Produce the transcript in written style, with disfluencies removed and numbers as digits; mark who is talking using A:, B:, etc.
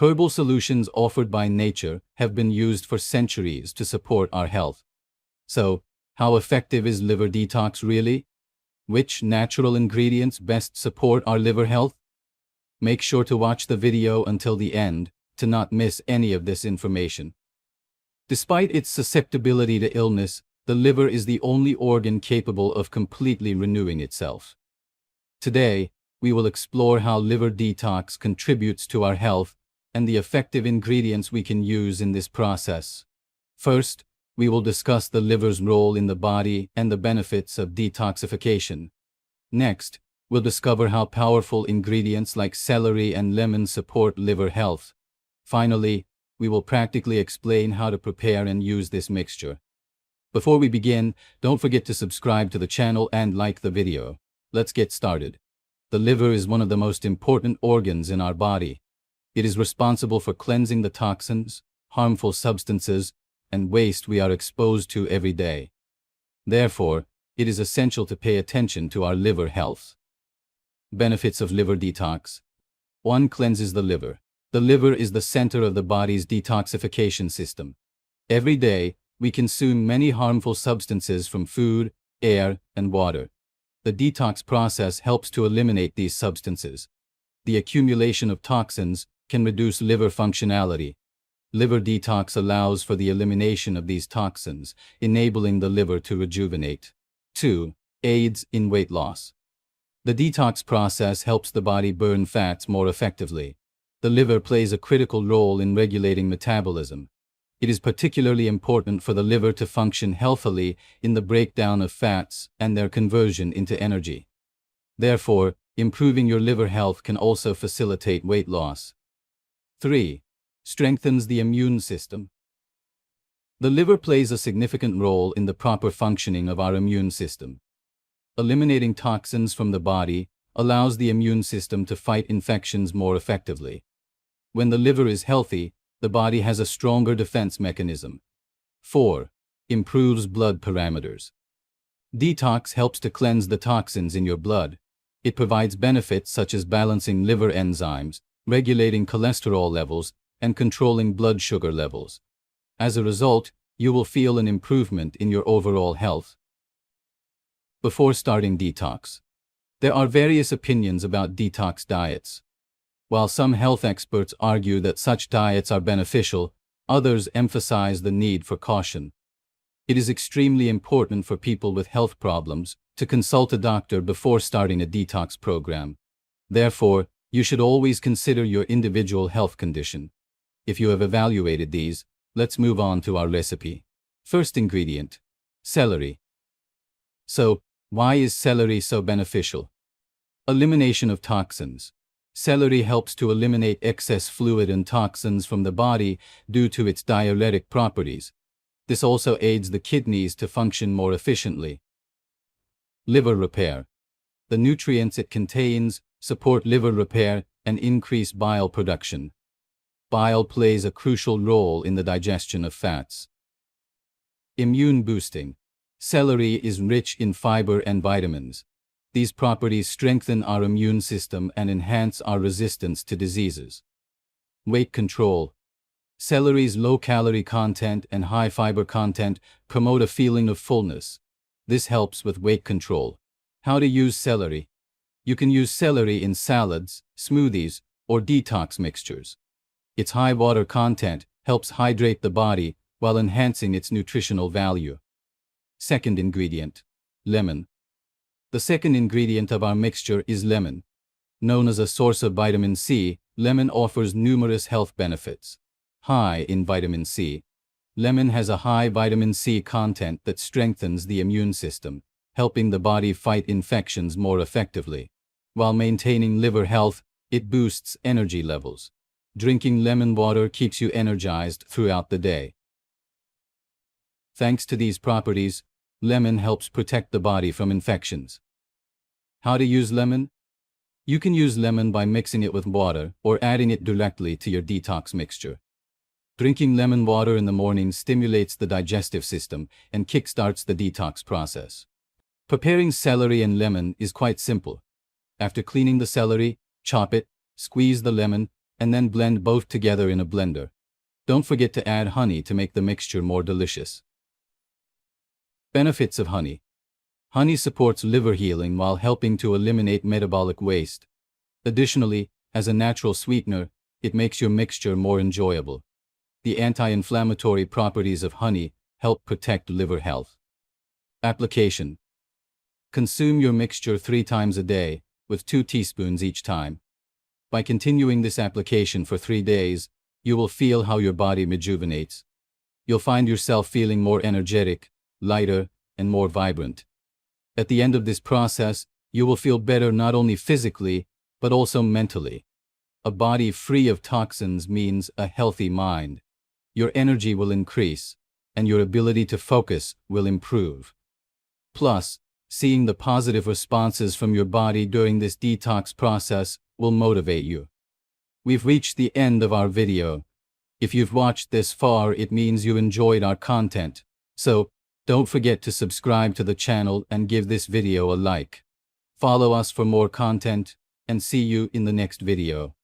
A: Herbal solutions offered by nature have been used for centuries to support our health. So, how effective is liver detox really? Which natural ingredients best support our liver health? Make sure to watch the video until the end to not miss any of this information. Despite its susceptibility to illness, the liver is the only organ capable of completely renewing itself. Today, we will explore how liver detox contributes to our health and the effective ingredients we can use in this process. First, we will discuss the liver's role in the body and the benefits of detoxification. Next, we'll discover how powerful ingredients like celery and lemon support liver health. Finally, we will practically explain how to prepare and use this mixture. Before we begin, don't forget to subscribe to the channel and like the video. Let's get started. The liver is one of the most important organs in our body. It is responsible for cleansing the toxins, harmful substances, and waste we are exposed to every day. Therefore, it is essential to pay attention to our liver health. Benefits of liver detox. 1. Cleanses the liver. The liver is the center of the body's detoxification system. Every day, we consume many harmful substances from food, air, and water. The detox process helps to eliminate these substances. The accumulation of toxins can reduce liver functionality. Liver detox allows for the elimination of these toxins, enabling the liver to rejuvenate. 2. Aids in weight loss. The detox process helps the body burn fats more effectively. The liver plays a critical role in regulating metabolism. It is particularly important for the liver to function healthily in the breakdown of fats and their conversion into energy. Therefore, improving your liver health can also facilitate weight loss. 3. Strengthens the immune system. The liver plays a significant role in the proper functioning of our immune system. Eliminating toxins from the body allows the immune system to fight infections more effectively. When the liver is healthy, the body has a stronger defense mechanism. 4. Improves blood parameters. Detox helps to cleanse the toxins in your blood. It provides benefits such as balancing liver enzymes, regulating cholesterol levels, and controlling blood sugar levels. As a result, you will feel an improvement in your overall health. Before starting detox, there are various opinions about detox diets. While some health experts argue that such diets are beneficial, others emphasize the need for caution. It is extremely important for people with health problems to consult a doctor before starting a detox program. Therefore, you should always consider your individual health condition. If you have evaluated these, let's move on to our recipe. First ingredient: celery. So, why is celery so beneficial? Elimination of toxins. Celery helps to eliminate excess fluid and toxins from the body due to its diuretic properties. This also aids the kidneys to function more efficiently. Liver repair. The nutrients it contains support liver repair and increase bile production. Bile plays a crucial role in the digestion of fats. Immune boosting. Celery is rich in fiber and vitamins. These properties strengthen our immune system and enhance our resistance to diseases. Weight control. Celery's low-calorie content and high fiber content promote a feeling of fullness. This helps with weight control. How to use celery? You can use celery in salads, smoothies, or detox mixtures. Its high water content helps hydrate the body while enhancing its nutritional value. Second ingredient: lemon. The second ingredient of our mixture is lemon. Known as a source of vitamin C, lemon offers numerous health benefits. High in vitamin C. Lemon has a high vitamin C content that strengthens the immune system, helping the body fight infections more effectively. While maintaining liver health, it boosts energy levels. Drinking lemon water keeps you energized throughout the day. Thanks to these properties, lemon helps protect the body from infections. How to use lemon? You can use lemon by mixing it with water or adding it directly to your detox mixture. Drinking lemon water in the morning stimulates the digestive system and kickstarts the detox process. Preparing celery and lemon is quite simple. After cleaning the celery, chop it, squeeze the lemon, and then blend both together in a blender. Don't forget to add honey to make the mixture more delicious. Benefits of honey. Honey supports liver healing while helping to eliminate metabolic waste. Additionally, as a natural sweetener, it makes your mixture more enjoyable. The anti-inflammatory properties of honey help protect liver health. Application. Consume your mixture 3 times a day, with 2 teaspoons each time. By continuing this application for 3 days, you will feel how your body rejuvenates. You'll find yourself feeling more energetic, lighter, and more vibrant. At the end of this process, you will feel better not only physically, but also mentally. A body free of toxins means a healthy mind. Your energy will increase, and your ability to focus will improve. Plus, seeing the positive responses from your body during this detox process will motivate you. We've reached the end of our video. If you've watched this far, it means you enjoyed our content. So, don't forget to subscribe to the channel and give this video a like. Follow us for more content, and see you in the next video.